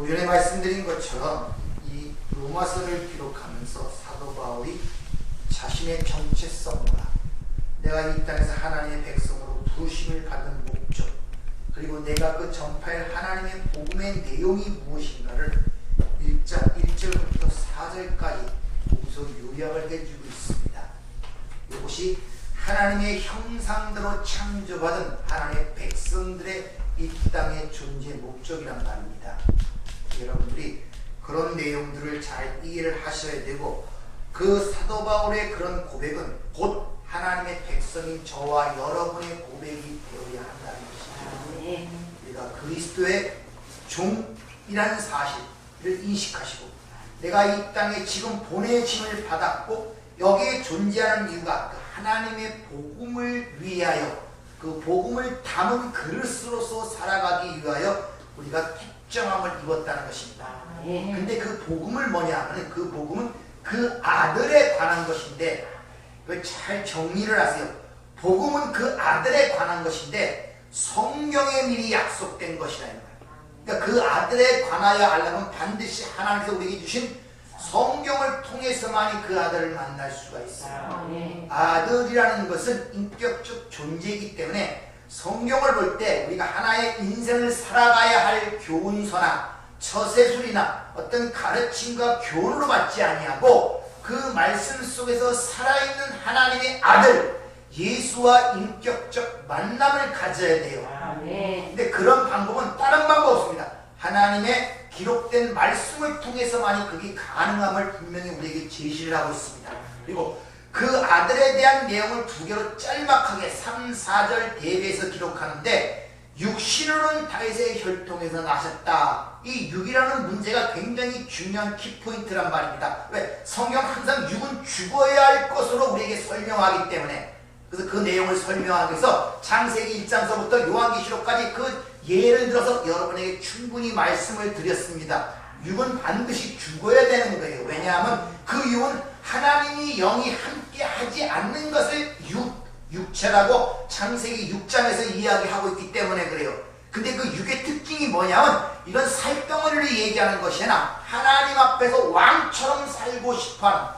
오전에 말씀드린 것처럼 이 로마서를 기록하면서 사도 바울이 자신의 정체성과 내가 이 땅에서 하나님의 백성으로 부르심을 받은 목적, 그리고 내가 그 전파할 하나님의 복음의 내용이 무엇인가를 1절부터 4절까지 거기서 요약을 해주고 있습니다. 이것이 하나님의 형상대로 창조받은 하나님의 백성들의 이 땅의 존재 목적이란 말입니다. 여러분들이 그런 내용들을 잘 이해를 하셔야 되고, 그 사도 바울의 그런 고백은 곧 하나님의 백성인 저와 여러분의 고백이 되어야 한다는 것입니다. 우리가 그리스도의 종이라는 사실을 인식하시고, 내가 이 땅에 지금 보내짐을 받았고 여기에 존재하는 이유가 그 하나님의 복음을 위하여, 그 복음을 담은 그릇으로서 살아가기 위하여 우리가 택정함을 입었다는 것입니다. 근데 그 복음을 뭐냐 하면, 그 복음은 그 아들에 관한 것인데, 잘 정리를 하세요. 복음은 그 아들에 관한 것인데 성경에 미리 약속된 것이라는 거예요. 그러니까 그 아들에 관하여 알려면 반드시 하나님께서 우리에게 주신 성경을 통해서만이 그 아들을 만날 수가 있어요. 아들이라는 것은 인격적 존재이기 때문에 성경을 볼 때 우리가 하나의 인생을 살아가야 할 교훈서나 처세술이나 어떤 가르침과 교훈으로 받지 아니하고 그 말씀 속에서 살아있는 하나님의 아들 예수와 인격적 만남을 가져야 돼요. 근데 그런 방법은 다른 방법 없습니다. 하나님의 기록된 말씀을 통해서만이 그게 가능함을 분명히 우리에게 제시를 하고 있습니다. 그리고 그 아들에 대한 내용을 두 개로 짤막하게 3, 4절 대비해서 기록하는데, 육신으로는 다윗의 혈통에서 나셨다. 이 육이라는 문제가 굉장히 중요한 키포인트란 말입니다. 왜? 성경 항상 육은 죽어야 할 것으로 우리에게 설명하기 때문에. 그래서 그 내용을 설명하기 위해서 창세기 1장서부터 요한계시록까지 그 예를 들어서 여러분에게 충분히 말씀을 드렸습니다. 육은 반드시 죽어야 되는 거예요. 왜냐하면 그 육은 하나님이 영이 함께 하지 않는 것을 육체라고 창세기 6장에서 이야기하고 있기 때문에 그래요. 근데 그 육의 특징이 뭐냐면 이런 살덩어리를 얘기하는 것이 아니라 하나님 앞에서 왕처럼 살고 싶어하는,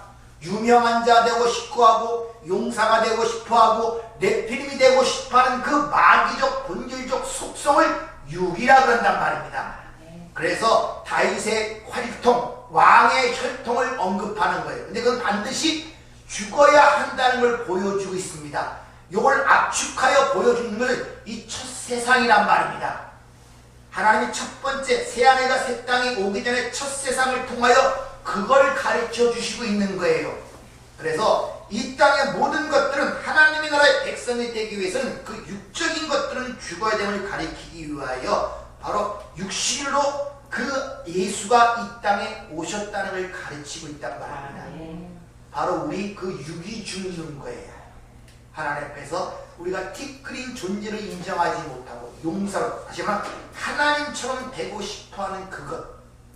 유명한 자 되고 싶어하고 용사가 되고 싶어하고 네피림이 되고 싶어하는 그 마귀적 본질적 속성을 육이라 그런단 말입니다. 그래서 다윗의 혈통, 왕의 혈통을 언급하는 거예요. 근데 그건 반드시 죽어야 한다는 걸 보여주고 있습니다. 이걸 압축하여 보여주는 것을 이 첫 세상이란 말입니다. 하나님이 첫 번째 새하늘과 새 땅이 오기 전에 첫 세상을 통하여 그걸 가르쳐 주시고 있는 거예요. 그래서 이 땅의 모든 것들은 하나님의 나라의 백성이 되기 위해서는 그 육적인 것들은 죽어야 됨을 가리키기 위하여 바로 육신으로 그 예수가 이 땅에 오셨다는 걸 가르치고 있단 말입니다. 바로 우리 그 육이 죽는 거예요. 하나님 앞에서 우리가 티끌인 존재를 인정하지 못하고 용사로, 다시 말하면 하나님처럼 되고 싶어하는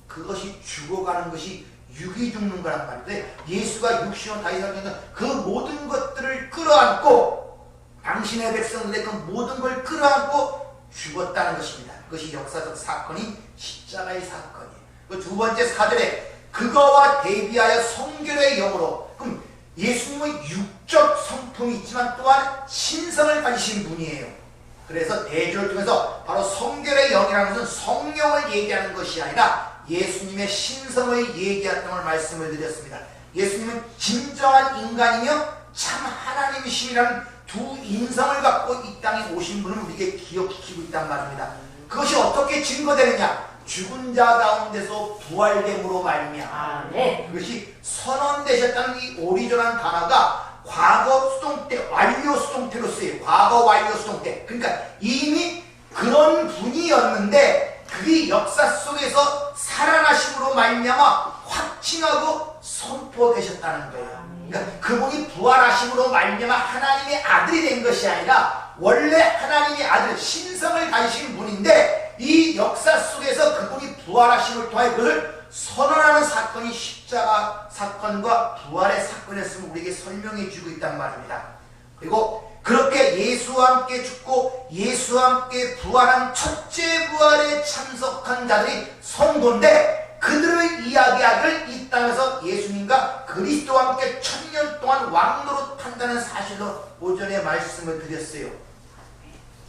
그것이 죽어가는 것이 육이 죽는 거란 말이에요. 예수가 육신으로 다윗을 그 모든 것들을 끌어안고, 당신의 백성들의 그 모든 걸 끌어안고 죽었다는 것입니다. 그것이 역사적 사건인 십자가의 사건이에요. 그 두 번째 4절에 그거와 대비하여 성결의 영으로, 그럼 예수님은 육적 성품이 있지만 또한 신성을 가지신 분이에요. 그래서 대조를 통해서 바로 성결의 영이라는 것은 성령을 얘기하는 것이 아니라 예수님의 신성을 얘기했던 걸 말씀을 드렸습니다. 예수님은 진정한 인간이며 참 하나님이심이라는 두 인성을 갖고 이 땅에 오신 분을 우리에게 기억시키고 있단 말입니다. 그것이 어떻게 증거되느냐? 죽은 자 가운데서 부활됨으로 말미암아. 그것이 선언되셨다는 이 오리지널한 단어가 과거 수동태, 완료 수동태로 쓰여요. 과거 완료 수동태. 그러니까 이미 그런 분이었는데 그게 역사 속에서 살아나심으로 말미암아 확증하고 선포되셨다는 거예요. 그러니까 그분이 부활하심으로 말미암아 하나님의 아들이 된 것이 아니라 원래 하나님의 아들, 신성을 가지신 분인데 이 역사 속에서 그분이 부활하심을 통해 그것을 선언하는 사건이 십자가 사건과 부활의 사건이었음을 우리에게 설명해 주고 있단 말입니다. 그리고 그렇게 예수와 함께 죽고 예수와 함께 부활한 첫째 부활에 참석한 자들이 성도인데, 그들을 이야기하기를 이 땅에서 예수님과 그리스도와 함께 1000년 동안 왕노릇한다는 사실로 오전에 말씀을 드렸어요.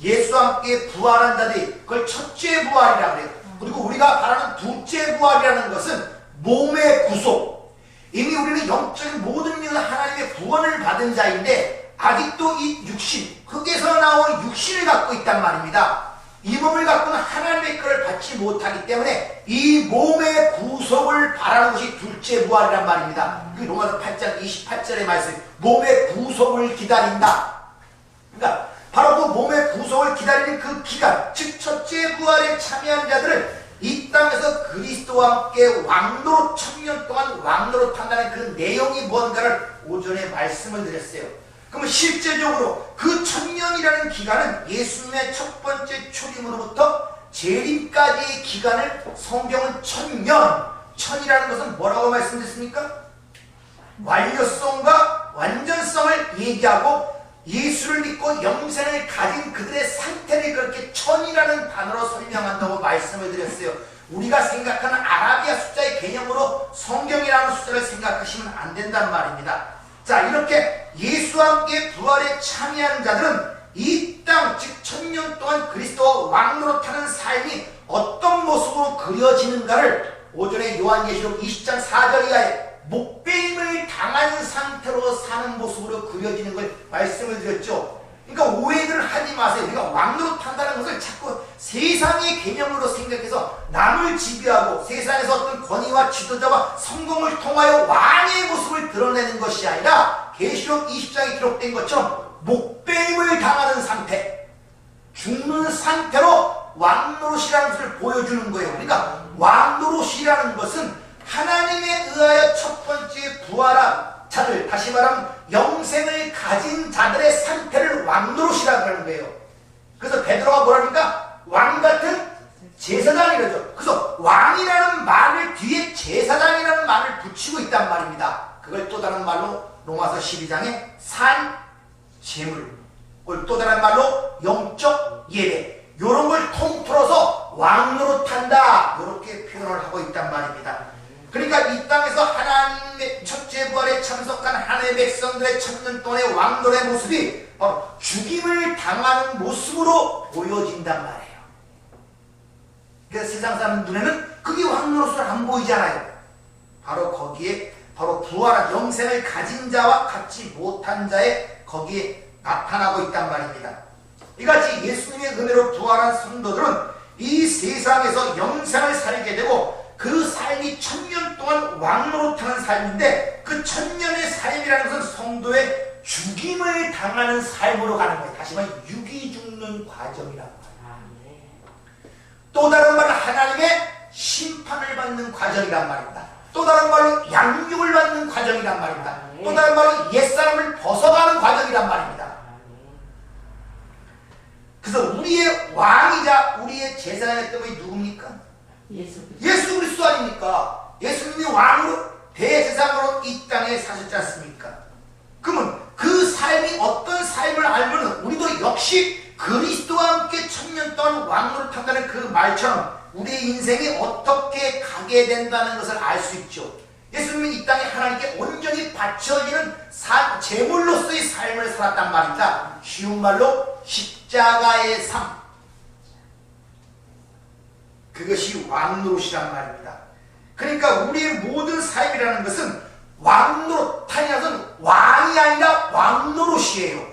예수와 함께 부활한 자들이, 그걸 첫째 부활이라고 해요. 그리고 우리가 바라는 둘째 부활이라는 것은 몸의 구속. 이미 우리는 영적인 모든 면에서 하나님의 구원을 받은 자인데, 아직도 이 육신, 흙에서 나온 육신을 갖고 있단 말입니다. 이 몸을 갖고는 하나님의 것을 받지 못하기 때문에 이 몸의 구속을 바라는 것이 둘째 부활이란 말입니다. 로마서 8장 28절의 말씀, 몸의 구속을 기다린다. 그러니까 바로 그 몸의 구속을 기다리는 그 기간, 즉 첫째 부활에 참여한 자들을 이 땅에서 그리스도와 함께 왕노릇 1000년 동안 왕노릇한다는 그 내용이 뭔가를 오전에 말씀을 드렸어요. 그러면 실제적으로 그 1000년이라는 기간은 예수님의 첫 번째 초림으로부터 재림까지의 기간을 성경은 1000년, 1000이라는 것은 뭐라고 말씀드렸습니까? 완료성과 완전성을 얘기하고 예수를 믿고 영생을 가진 그들의 상태를 그렇게 1000이라는 단어로 설명한다고 말씀을 드렸어요. 우리가 생각하는 아라비아 숫자의 개념으로 성경이라는 숫자를 생각하시면 안 된단 말입니다. 자, 이렇게 예수와 함께 부활에 참여하는 자들은 이 땅, 즉 1000년 동안 그리스도와 왕노릇하는 삶이 어떤 모습으로 그려지는가를 오전에 요한계시록 20장 4절 이하에 목배임을 당한 상태로 사는 모습으로 그려지는 걸 말씀을 드렸죠. 그러니까 오해를 하지 마세요. 우리가 왕노릇한다는 것을 자꾸 세상의 개념으로 생각해서 남을 지배하고 세상에서 어떤 권위와 지도자와 성공을 통하여 왕의 모습을 드러내는 것이 아니라 계시록 20장에 기록된 것처럼 목배임을 당하는 상태, 죽는 상태로 왕노릇이라는 것을 보여주는 거예요. 그러니까 왕노릇이라는 것은 하나님에 의하여 첫 번째 부활한 자들, 다시 말하면 영생을 가진 자들의 상태를 왕노릇이라고 하는 거예요. 그래서 베드로가 뭐라니까? 왕같은 제사장이라죠. 그래서 왕이라는 말을 뒤에 제사장이라는 말을 붙이고 있단 말입니다. 그걸 또 다른 말로 로마서 12장에 산 제물, 그걸 또 다른 말로 영적 예배, 이런 걸 통틀어서 왕노릇한다, 이렇게 표현을 하고 있단 말입니다. 그러니까 이 땅에서 하나님의 첫째 부활에 참석한 하나님의 백성들의 1000년 동안의 왕노릇의 모습이 바로 죽임을 당하는 모습으로 보여진단 말이에요. 그래서 세상 사람 눈에는 그게 왕노릇으로 안 보이잖아요. 바로 거기에 바로 부활한 영생을 가진 자와 갖지 못한 자의 거기에 나타나고 있단 말입니다. 이같이 예수님의 은혜로 부활한 성도들은 이 세상에서 영생을 살게 되고 그 삶이 1000년 동안 왕노릇하는 삶인데, 그 1000년의 삶이라는 것은 성도의 죽임을 당하는 삶으로 가는 거예요. 다시 말해 육이 죽는 과정이란 말이에요. 또 다른 말로 하나님의 심판을 받는 과정이란 말입니다. 또 다른 말로 양육을 받는 과정이란 말입니다. 또 다른 말로 옛사람을 벗어가는 과정이란 말입니다. 그래서 우리의 왕이자 우리의 제사장이었던 분이 누굽니까? 예수 그리스도 아닙니까? 예수님이 왕으로 대제사장으로 이 땅에 사셨지 않습니까? 그러면 그 삶이 어떤 삶을 알면 우리도 역시 그리스도와 함께 1000년 동안 왕노릇한다는 그 말처럼 우리의 인생이 어떻게 가게 된다는 것을 알 수 있죠. 예수님은 이 땅에 하나님께 온전히 바쳐지는 제물로서의 삶을 살았단 말입니다. 쉬운 말로 십자가의 삶, 그것이 왕노릇이란 말입니다. 그러니까 우리의 모든 삶이라는 것은 왕노릇, 다른 것은 왕이 아니라 왕노릇이에요.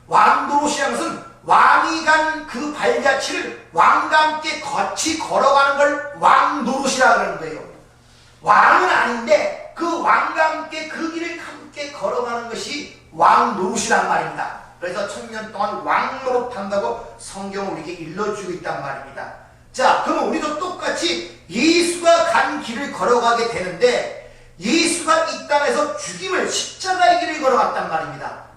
왕노릇이라는 것은 왕이 간 그 발자취를 왕과 함께 같이 걸어가는 걸 왕노릇이라고 하는 거예요. 왕은 아닌데 그 왕과 함께 그 길을 함께 걸어가는 것이 왕노릇이란 말입니다. 그래서 1000년 동안 왕노릇한다고 성경은 우리에게 일러주고 있단 말입니다. 자, 그러면 우리도 똑같이 예수가 간 길을 걸어가게 되는데, 예수가 이 땅에서 죽임을, 십자가의 길을 걸어갔단 말입니다.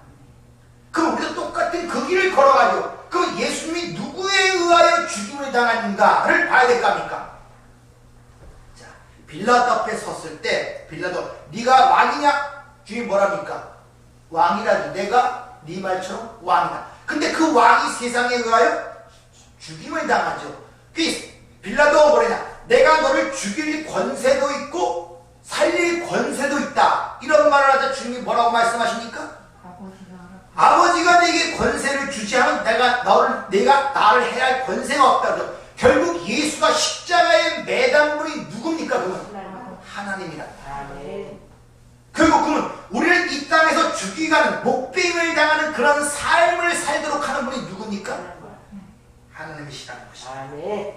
그럼 우리도 똑같은 그 길을 걸어가죠. 그럼 예수님이 누구에 의하여 죽임을 당하는가를 봐야 될 거 아닙니까? 자, 빌라도 앞에 섰을 때 빌라도 네가 왕이냐? 주님 뭐랍니까? 왕이라도 내가 네 말처럼 왕이다. 근데 그 왕이 세상에 의하여 죽임을 당하죠. 그 빌라도가 뭐냐? 내가 너를 죽일 권세도 있고 살릴 권세도 있다. 이런 말을 하자 주님이 뭐라고 말씀하십니까? 아버지가 내게 권세를 주지 않으면 내가 나를 해야 할 권세가 없다. 결국 예수가 십자가에 매단 분이 누굽니까? 그건 하나님이다. 결국 그러면 우리를 이 땅에서 죽이고 하는 목배임을 당하는 그런 삶을 살도록 하는 분이 누굽니까? 하나님이시라는 것입니다.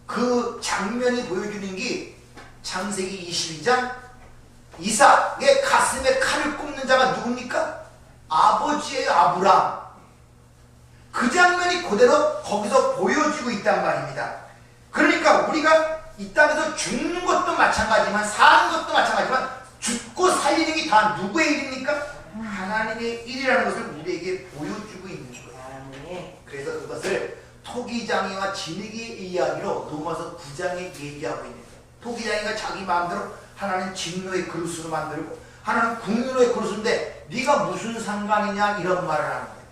그 장면이 보여주는 게 창세기 22장 이삭의 가슴에 칼을 꼽는 자가 누굽니까? 아버지의 아브람. 그 장면이 그대로 거기서 보여지고 있단 말입니다. 그러니까 우리가 이 땅에서 죽는 것도 마찬가지지만 사는 것도 마찬가지지만 죽고 살리는 게 다 누구의 일입니까? 하나님의 일이라는 것을 우리에게 보여주고 있는 거예요. 그래서 그것을 토기장이와 진흙이의 이야기로 로마서 9장에 얘기하고 있는 거예요. 토기장이가 자기 마음대로 하나는 진노의 그릇으로 만들고 하나는 국민의 그릇인데 네가 무슨 상관이냐 이런 말을 하는 거예요.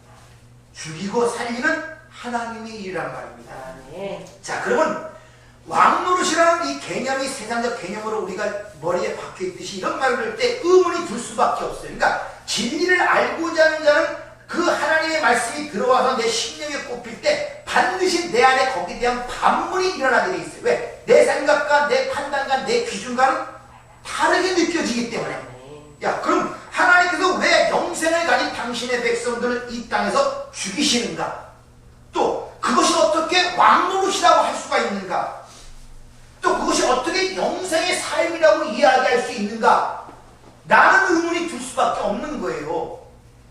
죽이고 살리는 하나님의 일이란 말입니다. 자, 그러면 왕노릇이라는 이 개념이 세상적 개념으로 우리가 머리에 박혀 있듯이 이런 말을 할 때 의문이 들 수밖에 없어요. 그러니까 진리를 알고자 하는 자는 그 하나님의 말씀이 들어와서 내 심령에 꼽힐 때 반드시 내 안에 거기에 대한 반문이 일어나게 돼 있어요. 왜? 내 생각과 내 판단과 내 기준과는 다르게 느껴지기 때문에. 야, 그럼 하나님께서 왜 영생을 가진 당신의 백성들을 이 땅에서 죽이시는가? 또 그것이 어떻게 왕노릇이라고 할 수가 있는가? 또 그것이 어떻게 영생의 삶이라고 이야기할 수 있는가? 라는 의문이 들 수밖에 없는 거예요.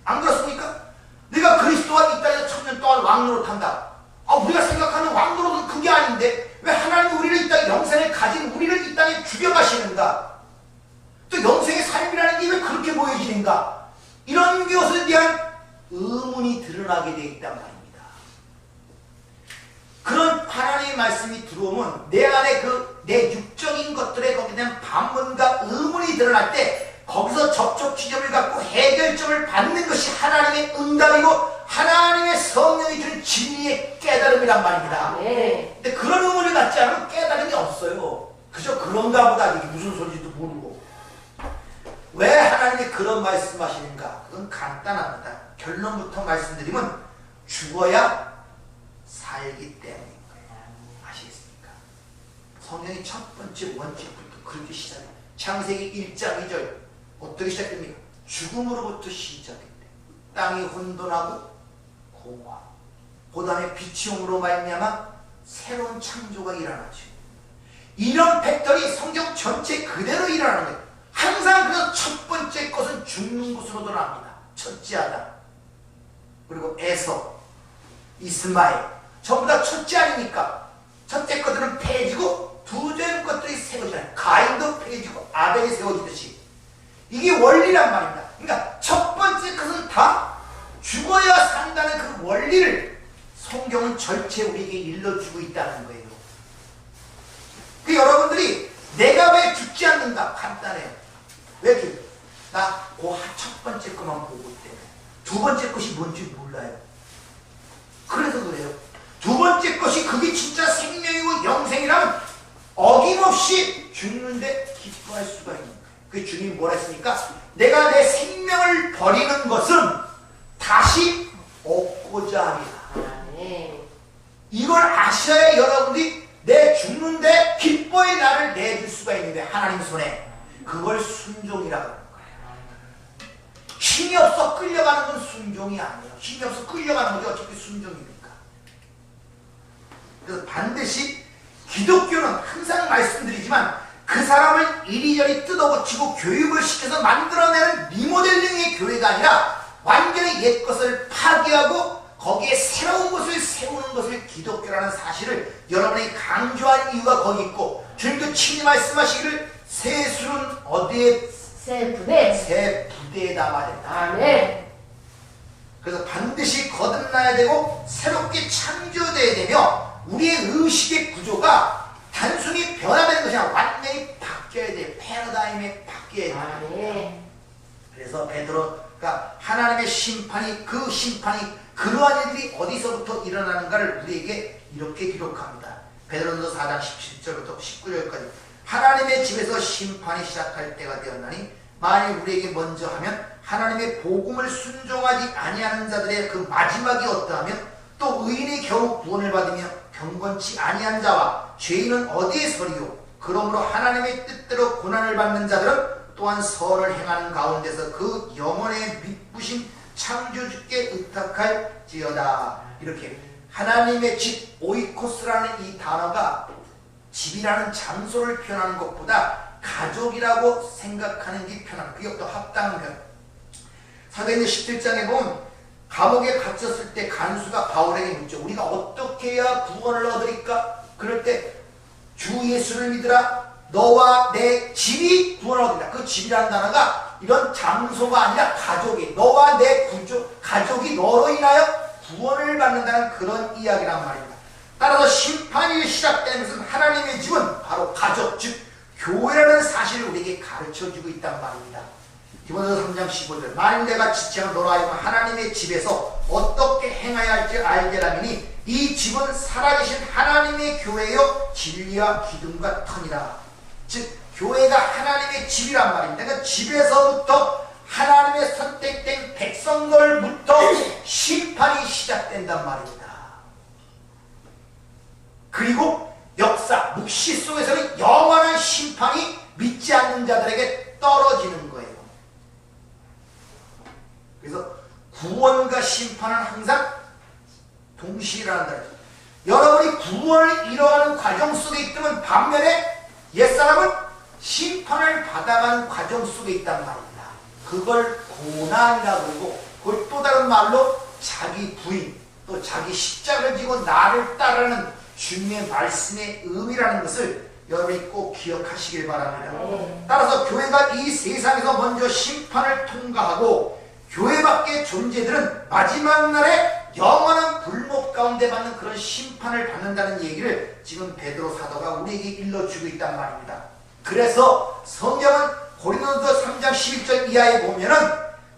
안 그렇습니까? 네가 그리스도와 이 땅에서 1000년 동안 왕노릇한다. 우리가 생각하는 왕노릇은 그게 아닌데 왜 하나님이 우리를 이 땅에 영생을 가진 우리를 이 땅에 죽여가시는가? 또 영생의 삶이라는 게 왜 그렇게 보여지는가? 이런 것에 대한 의문이 드러나게 되어 있단 말입니다. 그런 하나님의 말씀이 들어오면 내 안에 내 육적인 것들에 거기에 대한 반문과 의문이 드러날 때 거기서 접촉 지점을 갖고 해결점을 받는 것이 하나님의 응답이고 하나님의 성령이 주는 진리의 깨달음이란 말입니다. 근데 그런 의문을 갖지 않으면 깨달음이 없어요. 그저 그런가 보다 이게 무슨 소리인지도 모르고. 왜 하나님이 그런 말씀하시는가? 그건 간단합니다. 결론부터 말씀드리면 죽어야 살기 때문인 거예요. 아시겠습니까? 성경이 첫 번째 원칙부터 그렇게 시작해요. 창세기 1장 2절 어떻게 시작됩니까? 죽음으로부터 시작했대. 땅이 혼돈하고 공허하고 그 다음에 빛이 옴으로 말미암아 새로운 창조가 일어나죠. 이런 패턴이 성경 전체 그대로 일어나는 거예요. 항상 그래서 첫 번째 것은 죽는 것으로 돌아갑니다. 첫째 아담, 그리고 에서, 이스마엘 전부 다 첫째 아닙니까? 첫째 것들은 폐해지고 두째 것들이 세워지잖아요. 가인도 폐해지고 아벨이 세워지듯이 이게 원리란 말입니다. 그러니까 첫 번째 것은 다 죽어야 산다는 그 원리를 성경은 전체 우리에게 일러주고 있다는 거예요. 그 여러분들이 내가 왜 죽지 않는가? 간단해요. 왜 죽어? 나 그 첫 번째 것만 보고 있대요. 두 번째 것이 뭔지 몰라요. 그래서 그래요. 두 번째 것이 그게 진짜 생명이고 영생이라면 어김없이 죽는데 기뻐할 수가 있는 거예요. 그 주님이 뭐라 했습니까? 내가 내 생명을 버리는 것은 다시 얻고자 합니다. 이걸 아셔야 여러분들이 내 죽는데 기뻐의 날을 내줄 수가 있는데 하나님 손에 그걸 순종이라고 하는 거예요. 힘이 없어 끌려가는 건 순종이 아니에요. 힘이 없어 끌려가는 것이 어차피 순종입니까? 그래서 반드시 기독교는 항상 말씀드리지만 그 사람을 이리저리 뜯어고치고 교육을 시켜서 만들어내는 리모델링의 교회가 아니라 완전히 옛 것을 파괴하고 거기에 새로운 것을 세우는 것을 기독교라는 사실을 여러분이 강조한 이유가 거기 있고 주님도 친히 말씀하시기를 새 술은 어디에? 새 부대. 새 부대에 담아야 된다. 아멘. 그래서 반드시 거듭나야 되고 새롭게 창조되어야 되며 우리의 의식의 구조가 단순히 변화되는 것이 아니라 완전히 바뀌어야 돼요. 패러다임에 바뀌어야 돼요. 아멘. 그래서 베드로 그러니까 하나님의 심판이 그러한 일들이 어디서부터 일어나는가를 우리에게 이렇게 기록합니다. 베드로전서 4장 17절부터 19절까지 하나님의 집에서 심판이 시작할 때가 되었나니 만일 우리에게 먼저 하면 하나님의 복음을 순종하지 아니하는 자들의 그 마지막이 어떠하면 또 의인이 겨우 구원을 받으며 경건치 아니한 자와 죄인은 어디에 서리요. 그러므로 하나님의 뜻대로 고난을 받는 자들은 또한 선을 행하는 가운데서 그 영혼의 믿부신 창조주께 의탁할지어다. 이렇게 하나님의 집 오이코스라는 이 단어가 집이라는 장소를 표현하는 것보다 가족이라고 생각하는 게 편한, 그게 또 합당한 편. 사도행전 17장에 보면 감옥에 갇혔을 때 간수가 바울에게 묻죠. 우리가 어떻게 해야 구원을 얻으리까? 그럴 때 주 예수를 믿으라. 너와 내 집이 구원을 얻으리라. 그 집이라는 단어가 이런 장소가 아니라 가족이, 너와 내 가족이 너로 인하여 구원을 받는다는 그런 이야기란 말입니다. 따라서 심판이 시작되는 것은 하나님의 집은 바로 가족, 즉 교회라는 사실을 우리에게 가르쳐주고 있단 말입니다. 디모데서 3장 15절 만일 내가 지체하는 너로 하여금 하나님의 집에서 어떻게 행해야 할지 알게 하리니 이 집은 살아계신 하나님의 교회요 진리와 기둥과 터니라. 즉 교회가 하나님의 집이란 말입니다. 그러니까 집에서부터 하나님의 선택된 백성들부터 심판이 시작된단 말입니다. 그리고 역사, 묵시 속에서는 영원한 심판이 믿지 않는 자들에게 떨어지는 거예요. 그래서 구원과 심판은 항상 동시라는 거죠. 여러분이 구원을 이뤄가는 과정 속에 있다면 반면에 옛사람은 심판을 받아가는 과정 속에 있단 말입니다. 그걸 고난이라고 그러고 그걸 또 다른 말로 자기 부인, 또 자기 십자가를 지고 나를 따르는 주님의 말씀의 의미라는 것을 여러분이 꼭 기억하시길 바랍니다. 따라서 교회가 이 세상에서 먼저 심판을 통과하고 교회 밖의 존재들은 마지막 날에 영원한 불목 가운데 받는 그런 심판을 받는다는 얘기를 지금 베드로 사도가 우리에게 일러주고 있단 말입니다. 그래서 성경은 고린도서 3장 11절 이하에 보면은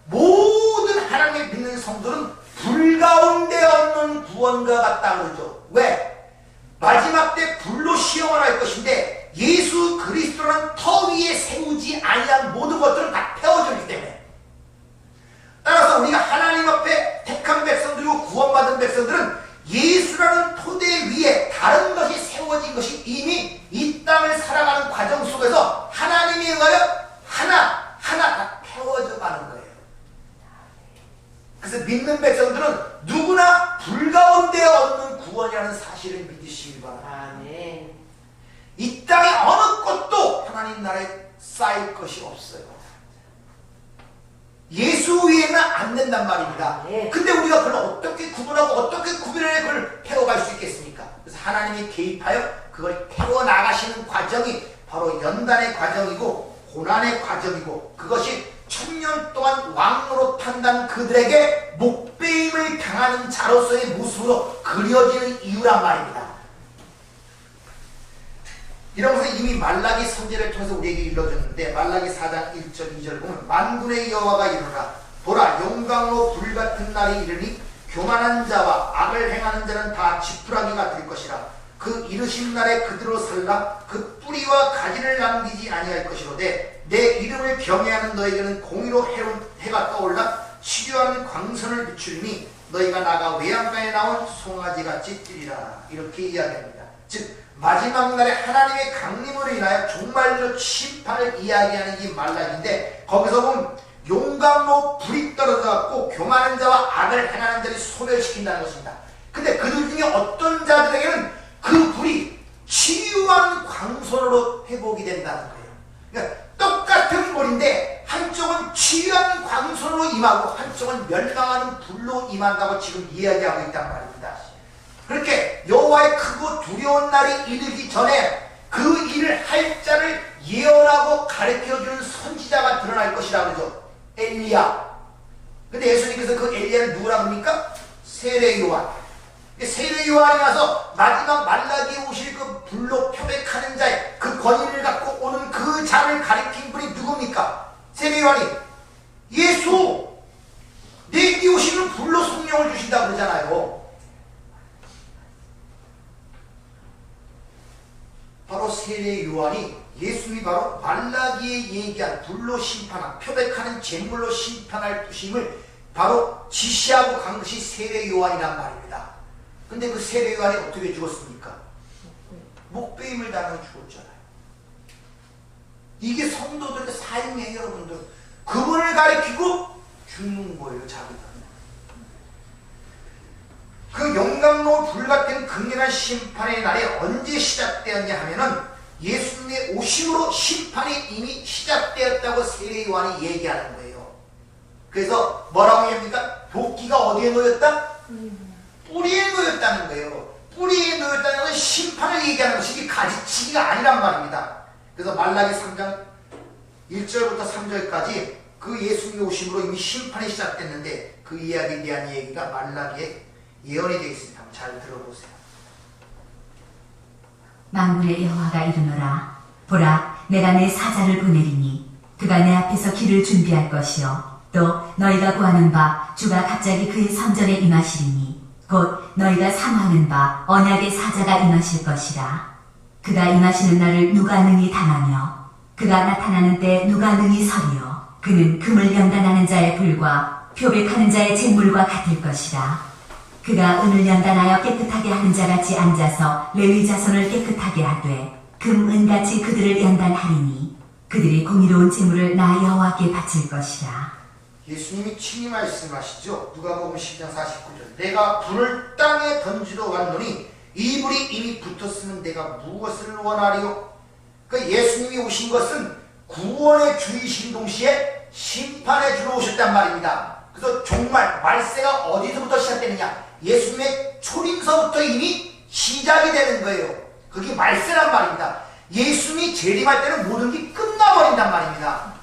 모든 하나님을 믿는 성도는 불 가운데 없는 구원과 같다 그러죠. 왜? 마지막 때 불로 시험을 할 것인데 예수 그리스도라는 터 위에 세우지 아니한 모든 것들은 다 태워졌기 때문에, 따라서 우리가 하나님 앞에 택한 백성들이고 구원받은 백성들은 예수라는 토대 위에 다른 것이 세워진 것이 이미 이 땅을 살아가는 과정 속에서 하나님에 의하여 하나하나 다 태워져 가는 거예요. 그래서 믿는 백성들은 누구나 불 가운데 없는 구원이라는 사실을 믿으시기 바랍니다. 이 땅에 어느 것도 하나님 나라에 쌓일 것이 없어요. 예수 위에는 안 된단 말입니다. 근데 우리가 그걸 어떻게 구분하고 어떻게 구별해 그걸 태워갈 수 있겠습니까? 그래서 하나님이 개입하여 그걸 태워나가시는 과정이 바로 연단의 과정이고 고난의 과정이고, 그것이 1000년 동안 왕으로 탄다는 그들에게 목배임을 당하는 자로서의 모습으로 그려지는 이유란 말입니다. 이런 것은 이미 말라기 선지를 통해서 우리에게 일러줬는데, 말라기 4장 1절 2절 보면 만군의 여호와가 이르노라 보라 용광로 불같은 날이 이르니 교만한 자와 악을 행하는 자는 다 지푸라기가 될 것이라. 그 이르신 날에 그대로 살라. 그 뿌리와 가지를 남기지 아니할 것이로되 내 이름을 경외하는 너에게는 공의로 해로운 해가 떠올라 치료하는 광선을 비추리니 너희가 나가 외양간에 나온 송아지같이 뛰리라. 이렇게 이야기합니다. 즉 마지막 날에 하나님의 강림으로 인하여 종말로 심판을 이야기하는 이 말라기인데, 거기서 보면 용광로 불이 떨어져갖고 교만한 자와 악을 행하는 자를 소멸시킨다는 것입니다. 근데 그들 중에 어떤 자들에게는 그 불이 치유한 광선으로 회복이 된다는 거예요. 그러니까 똑같은 불인데 한쪽은 치유한 광선으로 임하고 한쪽은 멸망하는 불로 임한다고 지금 이야기하고 있단 말입니다. 그렇게 여호와의 크고 두려운 날이 이르기 전에 그 일을 할 자를 예언하고 가르쳐주는 선지자가 드러날 것이라고 그러죠. 엘리야. 근데 예수님께서 그 엘리야를 누구라고 합니까? 세례 요한. 세례 요한이 와서 마지막 말라기에 오실 그 불로 표백하는 자의 그 권위를 갖고 오는 그 자를 가리킨 분이 누굽니까? 세례 요한이 예수, 죽이다 그러잖아요. 바로 세례 요한이 예수님이 바로 말라기에 얘기한 불로 심판한 표백하는 제물로 심판할 부심을 바로 지시하고 간 것이 세례 요한이란 말입니다. 근데 그 세례 요한이 어떻게 죽었습니까? 목베임을 당하고 죽었잖아요. 이게 성도들의 삶이에요, 여러분들. 그분을 가리키고 죽는 거예요, 자기들은. 그 영광로 불같은 극렬한 심판의 날이 언제 시작되었냐 하면은 예수님의 오심으로 심판이 이미 시작되었다고 세례 요한이 얘기하는 거예요. 그래서 뭐라고 합니까? 도끼가 어디에 놓였다? 뿌리에 놓였다는 거예요. 뿌리에 놓였다는 것은 심판을 얘기하는 것이 이게 가지치기가 아니란 말입니다. 그래서 말라기 3장 1절부터 3절까지 그 예수님의 오심으로 이미 심판이 시작됐는데 그 이야기에 대한 얘기가 말라기에 예언이 되어 있습니다. 한번 잘 들어보세요. 만군의 여호와가 이르노라. 보라, 내가 내 사자를 보내리니 그가 내 앞에서 길을 준비할 것이요 또 너희가 구하는 바 주가 갑자기 그의 선전에 임하시리니 곧 너희가 사모하는 바 언약의 사자가 임하실 것이라. 그가 임하시는 날을 누가 능히 당하며 그가 나타나는 때 누가 능히 서리요. 그는 금을 연단하는 자의 불과 표백하는 자의 잿물과 같을 것이라. 그가 은을 연단하여 깨끗하게 하는 자같이 앉아서 레위 자손을 깨끗하게 하되 금, 은같이 그들을 연단하리니 그들이 공의로운 제물을 나 여호와께 바칠 것이라. 예수님이 친히 말씀하시죠. 누가복음 10장 49절. 내가 불을 땅에 던지러 왔노니 이 불이 이미 붙었으면 내가 무엇을 원하리요? 그 예수님이 오신 것은 구원의 주이신 동시에 심판의 주로 오셨단 말입니다. 그래서 정말 말세가 어디서부터 시작되느냐? 예수님의 초림서부터 이미 시작이 되는 거예요. 그게 말세란 말입니다. 예수님이 재림할 때는 모든 게 끝나버린단 말입니다.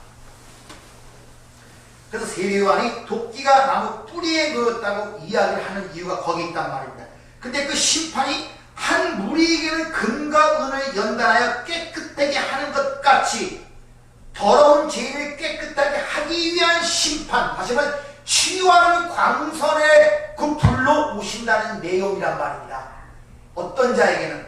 그래서 세례 요한이 도끼가 나무 뿌리에 놓였다고 이야기를 하는 이유가 거기 있단 말입니다. 근데 그 심판이 한 무리에게는 금과 은을 연단하여 깨끗하게 하는 것 같이 더러운 죄인을 깨끗하게 하기 위한 심판, 다시 말해 치유하는 광선의 그 불로 오신다는 내용이란 말입니다. 어떤 자에게는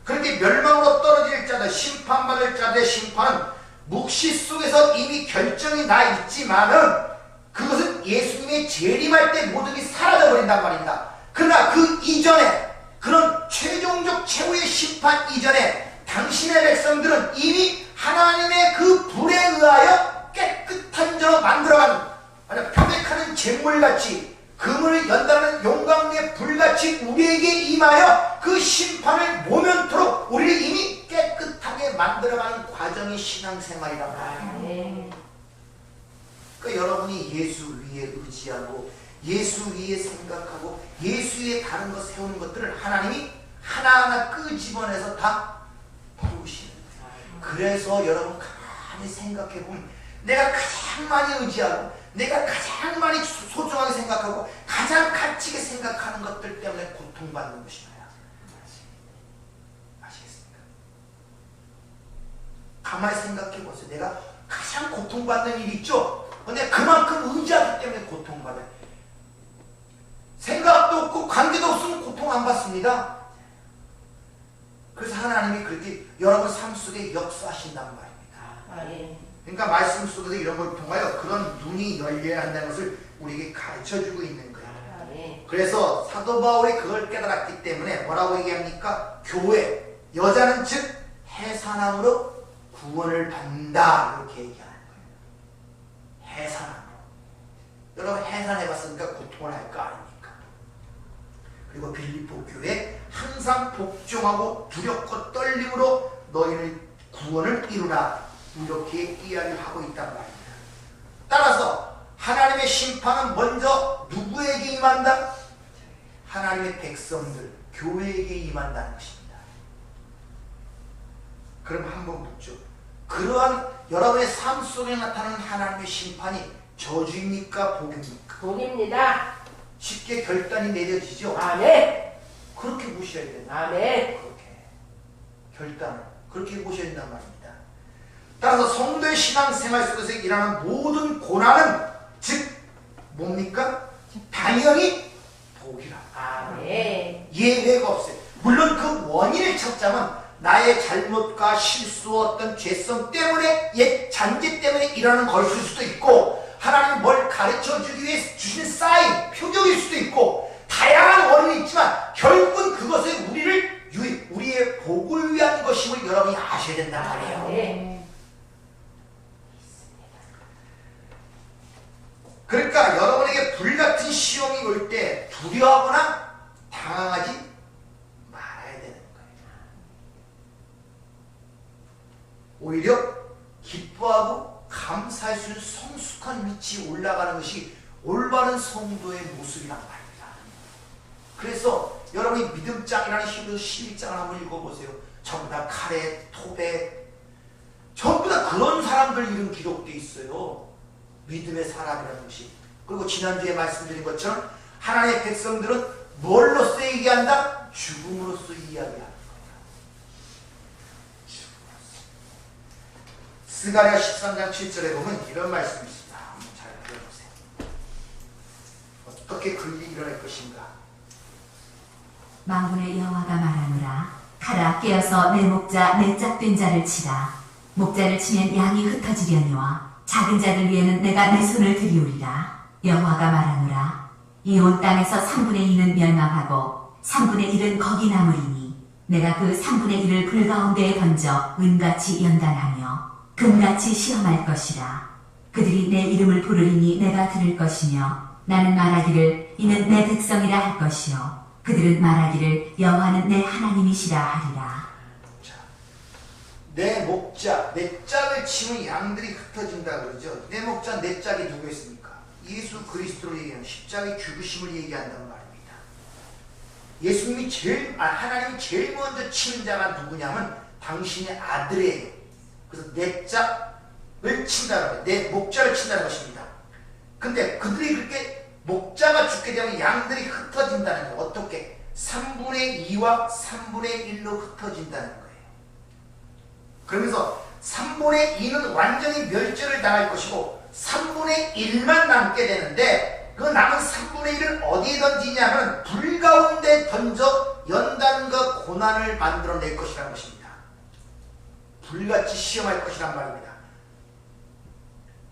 그렇게 멸망으로 떨어질 자들, 심판받을 자들의 심판은 묵시 속에서 이미 결정이 나 있지만은 그것은 예수님의 재림할 때 모든 게 사라져버린단 말입니다. 그러나 그 이전에 그런 최종적 최후의 심판 이전에 당신의 백성들은 이미 하나님의 그 불에 의하여 깨끗한 자로 만들어간 표백하는 잿물같이 금을 연다는 용광로의 불같이 우리에게 임하여 그 심판을 모면토록 우리를 이미 깨끗하게 만들어가는 과정이 신앙생활이란 말이에요. 그러니까 여러분이 예수 위에 의지하고 예수 위에 생각하고 예수 위에 다른 것 세우는 것들을 하나님이 하나하나 끄집어내서 다 부으시는 거예요. 그래서 여러분 가만히 생각해보면 내가 가장 많이 의지하고 내가 가장 많이 소중하게 생각하고 가장 가치게 생각하는 것들 때문에 고통받는 것이 나야. 아시겠습니까? 가만히 생각해보세요. 내가 가장 고통받는 일이 있죠? 근데 그만큼 의지하기 때문에 고통받아요. 생각도 없고 관계도 없으면 고통 안 받습니다. 그래서 하나님이 그렇게 여러분 삶 속에 역사하신단 말입니다. 그러니까 말씀 속에서 이런 걸 통하여 그런 눈이 열려야 한다는 것을 우리에게 가르쳐주고 있는 거예요. 그래서 사도 바울이 그걸 깨달았기 때문에 뭐라고 얘기합니까? 교회, 여자는 즉 해산함으로 구원을 받는다 이렇게 얘기하는 거예요. 해산함으로. 여러분 해산해봤으니까 고통을 할 거 아닙니까? 그리고 빌립보 교회 항상 복종하고 두렵고 떨림으로 너희는 구원을 이루라 이렇게 이야기를 하고 있단 말입니다. 따라서 하나님의 심판은 먼저 누구에게 임한다? 하나님의 백성들, 교회에게 임한다는 것입니다. 그럼 한번 묻죠. 그러한 여러분의 삶 속에 나타나는 하나님의 심판이 저주입니까? 복입니까? 복입니다. 쉽게 결단이 내려지죠? 아멘. 그렇게 보셔야 된다. 아멘. 그렇게 결단을 그렇게 보셔야 된단 말입니다. 따라서 성도의 신앙생활 속에서 일어나는 모든 고난은 즉 뭡니까? 당연히 복이라. 네. 예외가 없어요. 물론 그 원인을 찾자면 나의 잘못과 실수, 어떤 죄성 때문에, 옛 잔재 때문에 일어나는 것일 수도 있고, 하나님 뭘 가르쳐 주기 위해 주신 사인, 표적일 수도 있고, 다양한 원인이 있지만 결국은 그것은 우리의 복을 위한 것임을 여러분이 아셔야 된단 말이에요. 네. 그러니까 여러분에게 불같은 시험이 올 때 두려워하거나 당황하지 말아야 되는 거예요. 오히려 기뻐하고 감사할 수 있는 성숙한 위치에 올라가는 것이 올바른 성도의 모습이란 말입니다. 그래서 여러분이 믿음장이라는 히브리서 12장을 한번 읽어보세요. 전부 다 카렛, 토벳, 전부 다 그런 사람들 이름 기록되어 있어요. 믿음의 사람이라는 것이. 그리고 지난주에 말씀드린 것처럼 하나님의 백성들은 뭘로써 얘기한다? 죽음으로써 이야기하는 거예요. 죽음으로써. 스가랴 13장 7절에 보면 이런 말씀이 있습니다. 한번 잘 들어보세요. 어떻게 그 일이 일어날 것인가? 만군의 여호와가 말하노라. 가라, 깨어서 내 목자, 내 짝된 자를 치라. 목자를 치면 양이 흩어지려니와 작은 자들 위에는 내가 내 손을 들이우리라. 여호와가 말하노라. 이 온 땅에서 3분의 2는 멸망하고 3분의 1은 거기 남으리니 내가 그 3분의 1을 불 가운데에 던져 은같이 연단하며 금같이 시험할 것이라. 그들이 내 이름을 부르리니 내가 들을 것이며 나는 말하기를 이는 내 백성이라 할 것이요 그들은 말하기를 여호와는 내 하나님이시라 하리라. 내 목자, 내 짝을 치면 양들이 흩어진다 그러죠. 내 목자, 내 짝이 누구였습니까? 예수 그리스도로 얘기하는 십자가의 죽으심을 얘기한단 말입니다. 예수님이 하나님이 제일 먼저 치는 자가 누구냐면 당신의 아들이에요. 그래서 내 짝을 친다는 거예요. 내 목자를 친다는 것입니다. 근데 그들이 그렇게 목자가 죽게 되면 양들이 흩어진다는 거예요. 어떻게? 3분의 2와 3분의 1로 흩어진다는 거예요. 그러면서 3분의 2는 완전히 멸절을 당할 것이고 3분의 1만 남게 되는데 그 남은 3분의 1을 어디에 던지냐면 불 가운데 던져 연단과 고난을 만들어낼 것이라는 것입니다. 불같이 시험할 것이란 말입니다.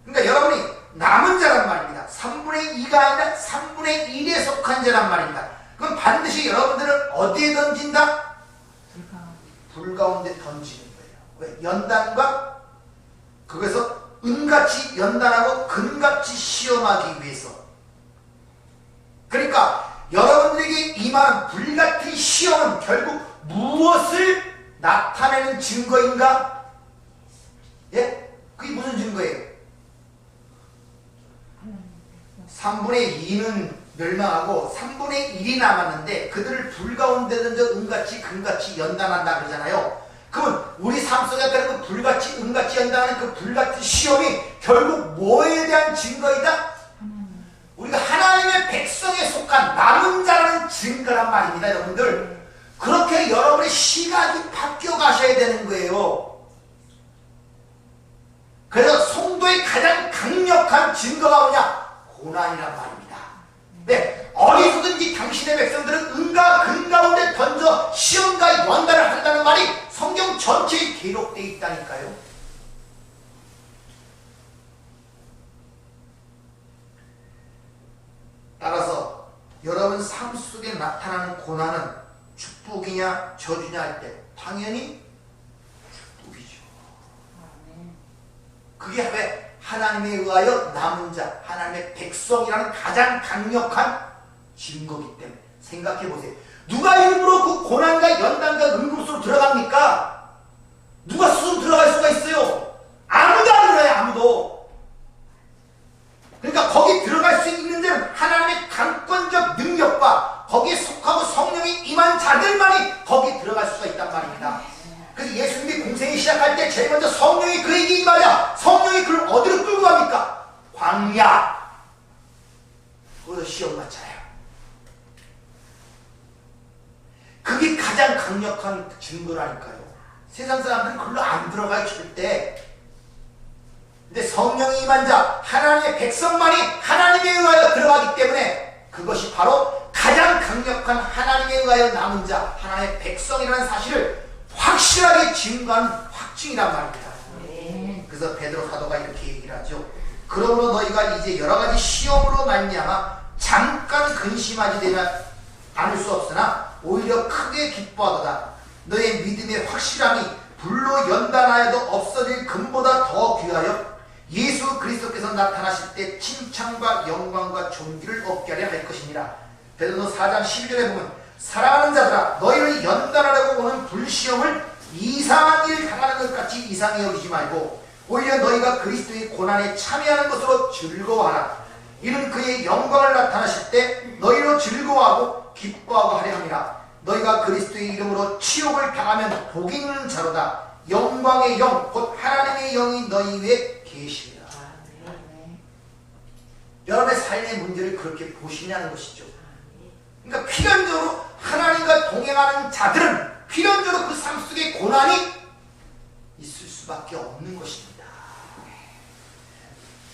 그러니까 여러분이 남은 자란 말입니다. 3분의 2가 아니라 3분의 1에 속한 자란 말입니다. 그럼 반드시 여러분들은 어디에 던진다? 불 가운데 던지는 거예요. 왜? 연단과 그래서 은같이 연단하고 금같이 시험하기 위해서. 그러니까 여러분들에게 임하는 불같은 시험은 결국 무엇을 나타내는 증거인가? 예? 그게 무슨 증거예요? 3분의 2는 멸망하고 3분의 1이 남았는데 그들을 불 가운데 던져 은같이 금같이 연단한다 그러잖아요. 그러면 우리 삶 속에 나타나는 그 불같이 은같이 연단하는 그 불같은 시험이 결국 뭐에 대한 증거이다? 우리가 하나님의 백성에 속한 남은 자라는 증거란 말입니다. 여러분들 그렇게 여러분의 시각이 바뀌어 가셔야 되는 거예요. 그래서 성도의 가장 강력한 증거가 뭐냐? 고난이란 말입니다. 네, 어디서든지 당신의 백성들은 은과 금 가운데 던져 시험과 연단을 한다는 말이 성경 전체에 기록되어 있다니까요. 따라서 여러분 삶 속에 나타나는 고난은 축복이냐 저주냐 할 때 당연히 축복이죠. 그게 왜? 하나님에 의하여 남은 자, 하나님의 백성이라는 가장 강력한 증거이기 때문에. 생각해 보세요. 누가 일부러 그 고난과 연단과 은금속으로 들어갑니까? 누가 스스로 들어갈 수가 있어요? 아무도 안 들어요. 아무도. 그러니까 거기 들어갈 수 있는 데는 하나님의 강권적 능력과 거기에 속하고 성령이 임한 자들만이 거기 들어갈 수가 있단 말입니다. 그래서 예수님이 공생이 시작할 때 제일 먼저 성령이 그에게 임하자 성령이 그를 어디로 끌고 갑니까? 광야. 거기서 시험 맞잖아요. 그게 가장 강력한 증거라니까요. 세상 사람들은 그걸로 안 들어가요 절대. 근데 성령이 임한 자 하나님의 백성만이 하나님에 의하여 들어가기 때문에 그것이 바로 가장 가장 강력한 하나님에 의하여 남은 자, 하나님의 백성이라는 사실을 확실하게 증거하는 확증이란 말입니다. 그래서 베드로 사도가 이렇게 얘기를 하죠. 그러므로 너희가 이제 여러 가지 시험으로 말미암아 잠깐 근심하지 되면 않을 수 없으나 오히려 크게 기뻐하도다. 너의 믿음의 확실함이 불로 연단하여도 없어질 금보다 더 귀하여 예수 그리스도께서 나타나실 때 칭찬과 영광과 존귀를 얻게 하려 할 것이니라. 베드로 4장 12절에 보면 사랑하는 자들아 너희를 연단하려고 오는 불시험을 이상한 일 당하는 것 같이 이상히 여기지 말고 오히려 너희가 그리스도의 고난에 참여하는 것으로 즐거워하라. 이는 그의 영광을 나타나실 때 너희로 즐거워하고 기뻐하고 하려 함이라. 너희가 그리스도의 이름으로 치욕을 당하면 복이 있는 자로다. 영광의 영 곧 하나님의 영이 너희 위에 계십니다. 여러분의 삶의 문제를 그렇게 보시냐는 것이죠. 그러니까 필연적으로 하나님과 동행하는 자들은 필연적으로 그 삶 속에 고난이 있을 수밖에 없는 것입니다.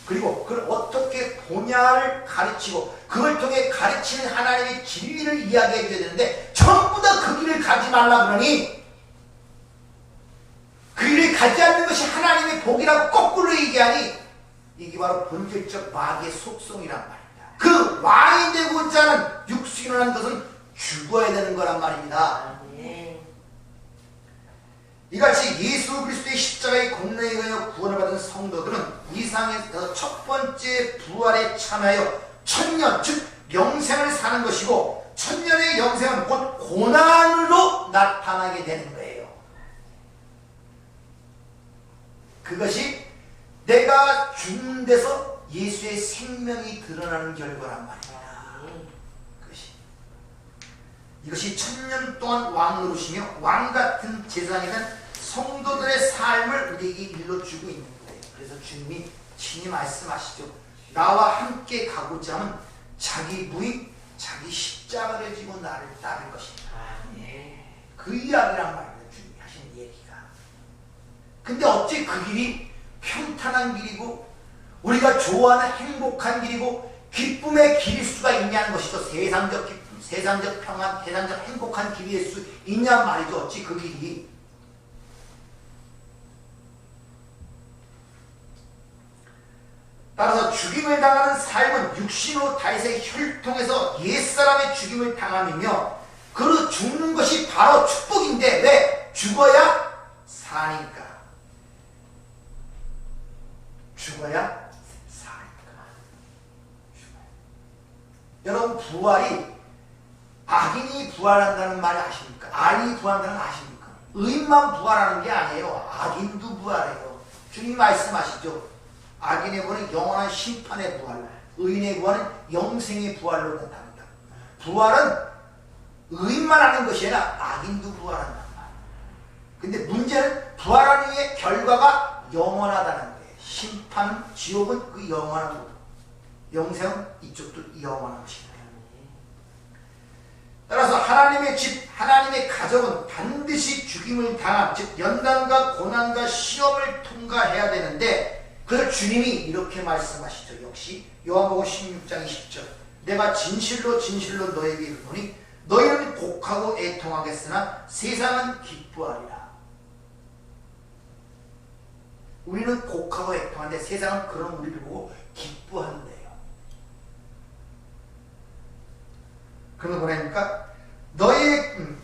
그리고 그걸 어떻게 보냐를 가르치고 그걸 통해 가르치는 하나님의 진리를 이야기해 줘야 되는데 전부 다 그 길을 가지 말라 그러니 그 길을 가지 않는 것이 하나님의 복이라고 거꾸로 얘기하니 이게 바로 본질적 마귀의 속성이란 말입니다. 그 왕이 되고자 하는 육신이라는 것은 죽어야 되는 거란 말입니다. 이같이 예수 그리스도의 십자가의 공로에 의하여 구원을 받은 성도들은 이 세상에서 첫 번째 부활에 참여하여 천년 즉 영생을 사는 것이고 천년의 영생은 곧 고난으로 나타나게 되는 거예요. 그것이 내가 죽는 데서 예수의 생명이 드러나는 결과란 말입니다. 이것이 천년 동안 왕 노릇이며 왕같은 제사장에 대한 성도들의 삶을 우리에게 일러주고 있는 거예요. 그래서 주님이 친히 말씀하시죠. 나와 함께 가고자 하면 자기 부인, 자기 십자가를 지고 나를 따를 것이다. 그 이야기란 말이에요. 주님이 하시는 얘기가. 근데 어째 그 길이 평탄한 길이고 우리가 좋아하는 행복한 길이고 기쁨의 길일 수가 있냐는 것이죠. 세상적 기쁨, 세상적 평안, 세상적 행복한 길일 수 있냔 말이죠. 어찌 그 길이. 따라서 죽임을 당하는 삶은 육신으로 다윗의 혈통에서 옛사람의 죽임을 당함이며 그로 죽는 것이 바로 축복인데 왜? 죽어야 사니까. 죽어야 사니까. 여러분 부활이 악인이 부활한다는 말이 아십니까? 악인이 부활한다는 거 아십니까? 의인만 부활하는 게 아니에요. 악인도 부활해요. 주님 말씀하시죠. 악인의 부활은 영원한 심판의 부활, 의인의 부활은 영생의 부활로 나타납니다. 부활은 의인만 하는 것이 아니라 악인도 부활한단 말이에요. 근데 문제는 부활하는 이의 결과가 영원하다는 거예요. 심판은, 지옥은 그 영원한 거고 영생은 이쪽도 영원한 것입니다. 따라서 하나님의 집, 하나님의 가족은 반드시 죽임을 당함, 즉 연단과 고난과 시험을 통과해야 되는데 그래서 주님이 이렇게 말씀하시죠. 역시 요한복음 16장 20절 내가 진실로 진실로 너에게 이르노니 너희는 곡하고 애통하겠으나 세상은 기뻐하리라. 우리는 곡하고 애통하는데 세상은 그런 우리를 보고 기뻐한대요. 그러면 뭐라니까? 너희는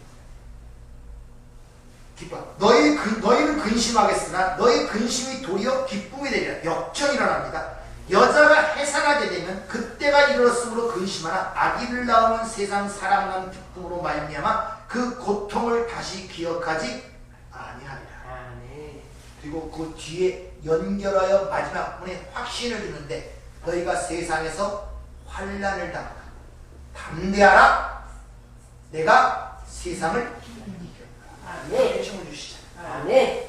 근심하겠으나 너희 근심이 도리어 기쁨이 되리라. 역전이 일어납니다. 여자가 해산하게 되면 그때가 이르렀으므로 근심하나 아기를 낳으면 세상 사랑난 기쁨으로 말미암아 그 고통을 다시 기억하지 아니하리라. 그리고 그 뒤에 연결하여 마지막 부분에 확신을 주는데 너희가 세상에서 환난을 당하라. 담대하라. 내가 세상을 이겼다. 칭을 주시잖아요.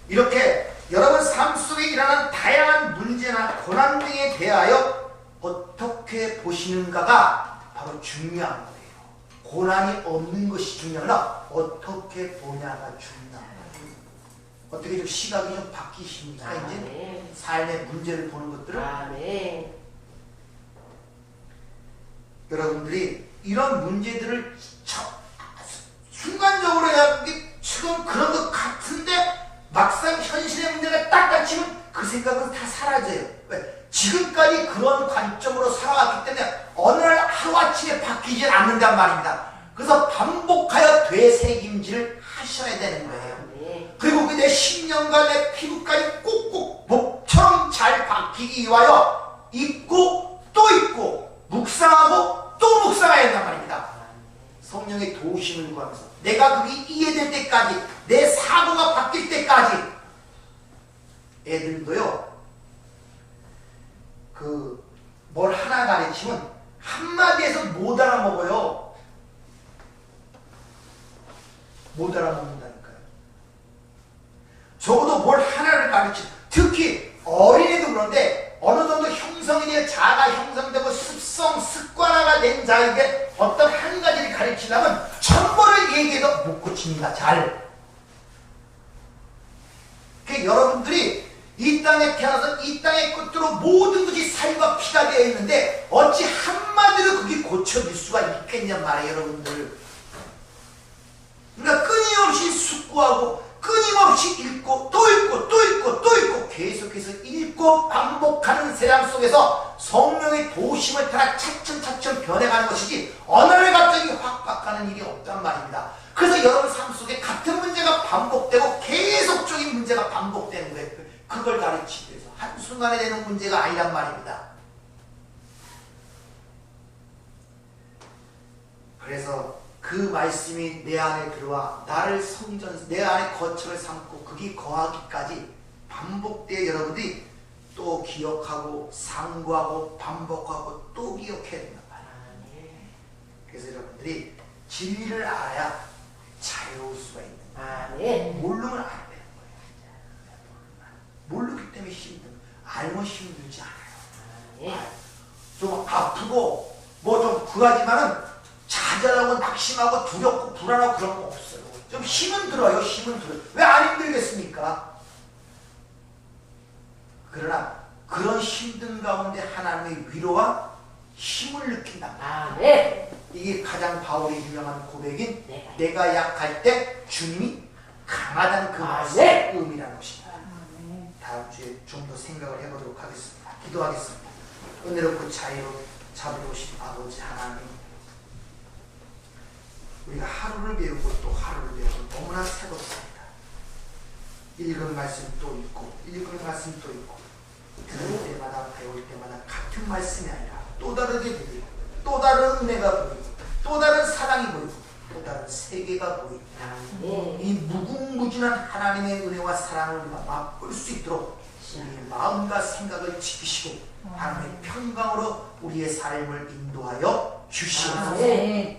이렇게 여러분 삶 속에 일어나는 다양한 문제나 고난 등에 대하여 어떻게 보시는가가 바로 중요한 거예요. 고난이 없는 것이 중요하나 어떻게 보냐가 중요한 거예요. 어떻게 좀 시각이 좀 바뀌십니까? 이제 삶의 문제를 보는 것들을. 여러분들이 이런 문제들을 순간적으로 지금 그런 것 같은데 막상 현실의 문제가 딱 닥치면 그 생각은 다 사라져요. 왜? 지금까지 그런 관점으로 살아왔기 때문에 어느 날 하루아침에 바뀌질 않는단 말입니다. 그래서 반복하여 되새김질을 하셔야 되는 거예요. 그리고 내 신념과 내 피부까지 꼭꼭 목처럼 잘 박히기 위하여 잊고 또 잊고 묵상하고 또 묵상해야 된단 말입니다. 성령의 도우심을 구하면서 내가 그게 이해될 때까지 내 사고가 바뀔 때까지 애들도요 뭘 하나 가르치면 한마디에서 못 알아먹어요. 못 알아먹는다니까요. 적어도 뭘 하나를 특히 어린이도 그런데 어느 정도 형성이 되어 자아가 형성되고 습관화가 된 자에게 어떤 한 가지를 가르치려면 전부를 얘기해도 못 고칩니다. 잘. 그러니까 여러분들이 이 땅에 태어나서 이 땅의 끝으로 모든 것이 살과 피가 되어 있는데 어찌 한마디로 그게 고쳐질 수가 있겠냔 말이에요. 여러분들. 그러니까 끊임없이 숙고하고 끊임없이 읽고 또 읽고 또 읽고 또 읽고 계속해서 읽고 반복하는 세상 속에서 성령의 도우심을 따라 차츰차츰 변해가는 것이지 어느 날 갑자기 확 바뀌는 일이 없단 말입니다. 그래서 여러분 삶 속에 같은 문제가 반복되고 계속적인 문제가 반복되는 거예요. 그걸 가르치기 위해서 한순간에 되는 문제가 아니란 말입니다. 그래서 그 말씀이 내 안에 들어와 나를 내 안에 거처를 삼고 그게 거하기까지 반복되어 여러분들이 또 기억하고 상고하고 반복하고 또 기억해야 된단 말이에요. 그래서 여러분들이 진리를 알아야 자유로울 수가 있는 거예요. 모르면 안 되는 거예요. 모르기 때문에 알면 힘들지 않아요. 좀 아프고 뭐 좀 불하지만은 좌절하고 낙심하고 두렵고 불안하고 그런 거 없어요. 좀 힘은 들어요. 힘은 들어요. 왜 안 힘들겠습니까? 그러나 그런 힘든 가운데 하나님의 위로와 힘을 느낀다. 이게 가장 바울의 유명한 고백인 내가 약할 때 주님이 강하다는 그 말씀의 의미라는 것입니다. 다음 주에 좀 더 생각을 해보도록 하겠습니다. 기도하겠습니다. 은혜롭고 자비로우신 아버지 하나님, 우리가 하루를 배우고 또 하루를 배우고 너무나 새롭습니다. 읽은 말씀 또 읽고 읽은 말씀 또 읽고 들을 때마다 배울 때마다 같은 말씀이 아니라 또 다르게 들리고 또 다른 은혜가 보이고 또 다른 사랑이 보이고 또 다른 세계가 보이고 이 무궁무진한 하나님의 은혜와 사랑을 우리가 맛볼 수 있도록 우리의 마음과 생각을 지키시고 하나님의 평강으로 우리의 삶을 인도하여 주시옵소서.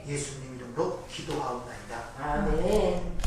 예수님 이름으로 기도하옵나이다. 아멘.